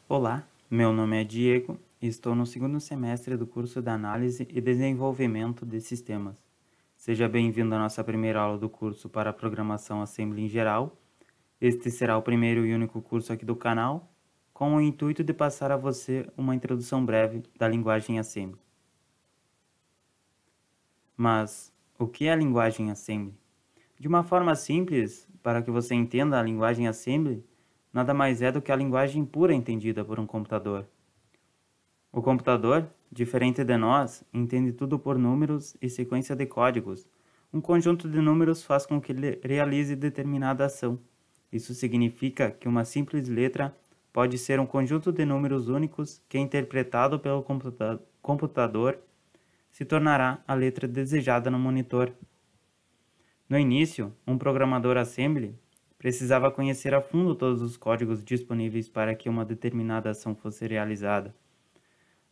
Olá, meu nome é Diego e estou no segundo semestre do curso de Análise e Desenvolvimento de Sistemas. Seja bem-vindo à nossa primeira aula do curso para Programação Assembly em geral. Este será o primeiro e único curso aqui do canal, com o intuito de passar a você uma introdução breve da linguagem Assembly. Mas o que é a linguagem Assembly? De uma forma simples, para que você entenda a linguagem Assembly, nada mais é do que a linguagem pura entendida por um computador. O computador, diferente de nós, entende tudo por números e sequência de códigos. Um conjunto de números faz com que ele realize determinada ação. Isso significa que uma simples letra pode ser um conjunto de números únicos que, interpretado pelo computador, se tornará a letra desejada no monitor. No início, um programador Assembly precisava conhecer a fundo todos os códigos disponíveis para que uma determinada ação fosse realizada.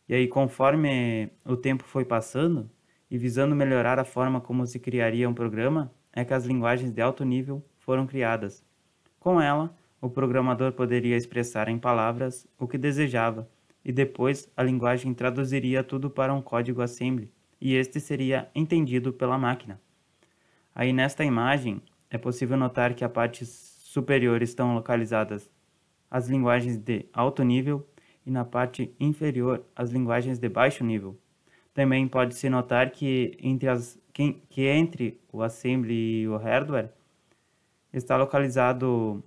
E aí, conforme o tempo foi passando, e visando melhorar a forma como se criaria um programa, é que as linguagens de alto nível foram criadas. Com ela, o programador poderia expressar em palavras o que desejava, e depois a linguagem traduziria tudo para um código Assembly, e este seria entendido pela máquina. Aí nesta imagem, é possível notar que a parte superior estão localizadas as linguagens de alto nível e na parte inferior as linguagens de baixo nível. Também pode-se notar que entre o Assembly e o hardware está localizado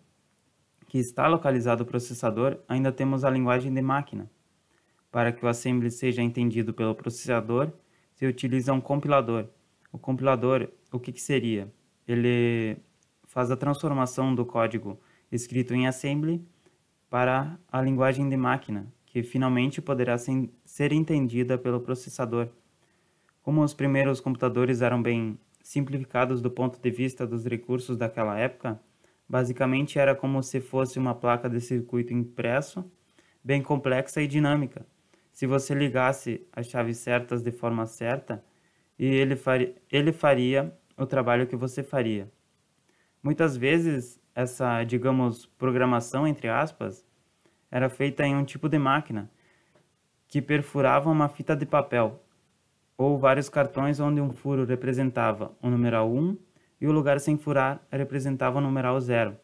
o processador, ainda temos a linguagem de máquina. Para que o Assembly seja entendido pelo processador, se utiliza um compilador. O compilador, o que seria? Ele faz a transformação do código escrito em Assembly para a linguagem de máquina, que finalmente poderá ser entendida pelo processador. Como os primeiros computadores eram bem simplificados do ponto de vista dos recursos daquela época, basicamente era como se fosse uma placa de circuito impresso, bem complexa e dinâmica. Se você ligasse as chaves certas de forma certa, ele faria o trabalho que você faria. Muitas vezes, essa, digamos, programação, entre aspas, era feita em um tipo de máquina que perfurava uma fita de papel ou vários cartões onde um furo representava o numeral 1 e o lugar sem furar representava o numeral 0.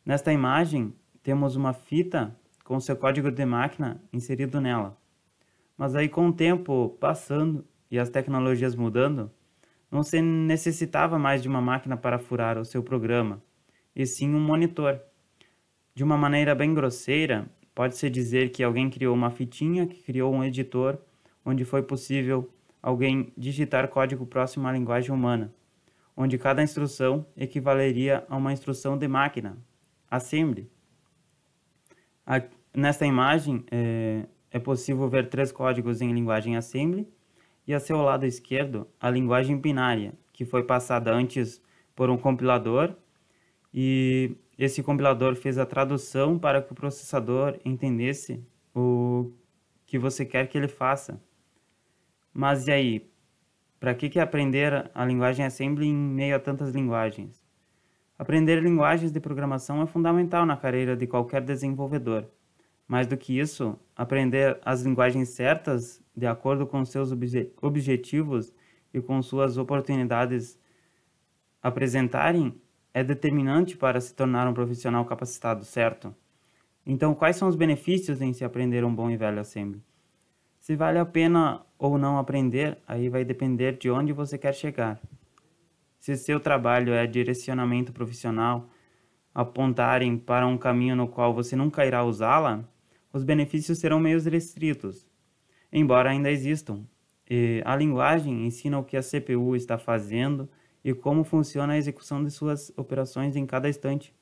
Nesta imagem, temos uma fita com seu código de máquina inserido nela. Mas aí, com o tempo passando e as tecnologias mudando, não se necessitava mais de uma máquina para furar o seu programa, e sim um monitor. De uma maneira bem grosseira, pode-se dizer que alguém criou uma fitinha que criou um editor onde foi possível alguém digitar código próximo à linguagem humana, onde cada instrução equivaleria a uma instrução de máquina, Assembly. Nesta imagem, é possível ver 3 códigos em linguagem Assembly e a seu lado esquerdo a linguagem binária, que foi passada antes por um compilador e esse compilador fez a tradução para que o processador entendesse o que você quer que ele faça. Mas e aí? Para que aprender a linguagem Assembly em meio a tantas linguagens? Aprender linguagens de programação é fundamental na carreira de qualquer desenvolvedor. Mais do que isso, aprender as linguagens certas, de acordo com seus objetivos e com suas oportunidades apresentarem, é determinante para se tornar um profissional capacitado, certo? Então, quais são os benefícios em se aprender um bom e velho Assembly? Se vale a pena ou não aprender, aí vai depender de onde você quer chegar. Se seu trabalho é direcionamento profissional, apontarem para um caminho no qual você nunca irá usá-la, os benefícios serão meio restritos, embora ainda existam. A linguagem ensina o que a CPU está fazendo e como funciona a execução de suas operações em cada instante.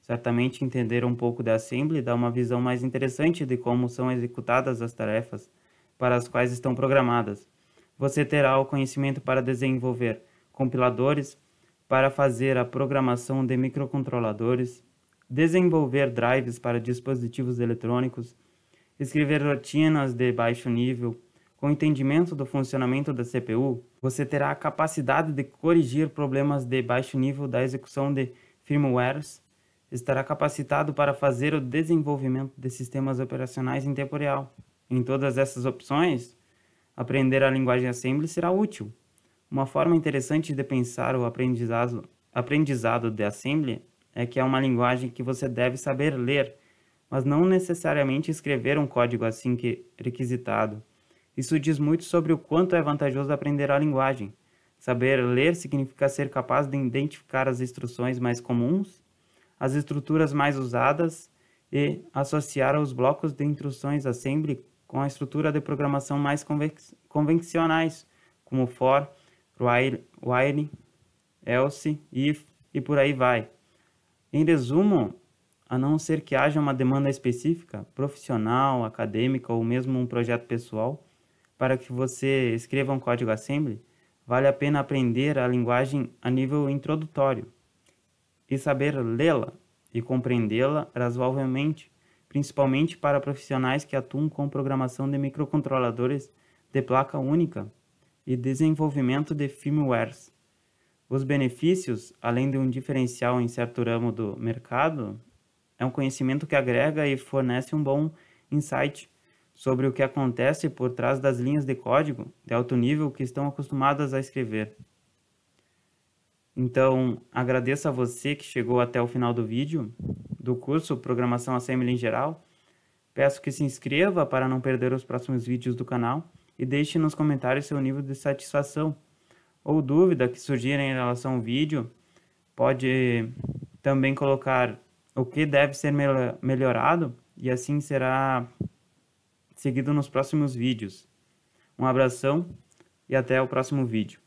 Certamente entender um pouco da Assembly dá uma visão mais interessante de como são executadas as tarefas para as quais estão programadas. Você terá o conhecimento para desenvolver compiladores, para fazer a programação de microcontroladores, desenvolver drives para dispositivos eletrônicos, escrever rotinas de baixo nível. Com o entendimento do funcionamento da CPU, você terá a capacidade de corrigir problemas de baixo nível da execução de firmwares, estará capacitado para fazer o desenvolvimento de sistemas operacionais em tempo real. Em todas essas opções, aprender a linguagem Assembly será útil. Uma forma interessante de pensar o aprendizado de Assembly é que é uma linguagem que você deve saber ler, mas não necessariamente escrever um código assim que requisitado. Isso diz muito sobre o quanto é vantajoso aprender a linguagem. Saber ler significa ser capaz de identificar as instruções mais comuns, as estruturas mais usadas e associar os blocos de instruções Assembly com a estrutura de programação mais convencionais, como for, while, else, if e por aí vai. Em resumo, a não ser que haja uma demanda específica, profissional, acadêmica ou mesmo um projeto pessoal, para que você escreva um código Assembly, vale a pena aprender a linguagem a nível introdutório e saber lê-la e compreendê-la razoavelmente, principalmente para profissionais que atuam com programação de microcontroladores de placa única e desenvolvimento de firmwares. Os benefícios, além de um diferencial em certo ramo do mercado, é um conhecimento que agrega e fornece um bom insight sobre o que acontece por trás das linhas de código de alto nível que estão acostumadas a escrever. Então, agradeço a você que chegou até o final do vídeo, do curso Programação Assembly em geral. Peço que se inscreva para não perder os próximos vídeos do canal e deixe nos comentários seu nível de satisfação ou dúvida que surgir em relação ao vídeo. Pode também colocar o que deve ser melhorado e assim será seguido nos próximos vídeos. Um abração e até o próximo vídeo.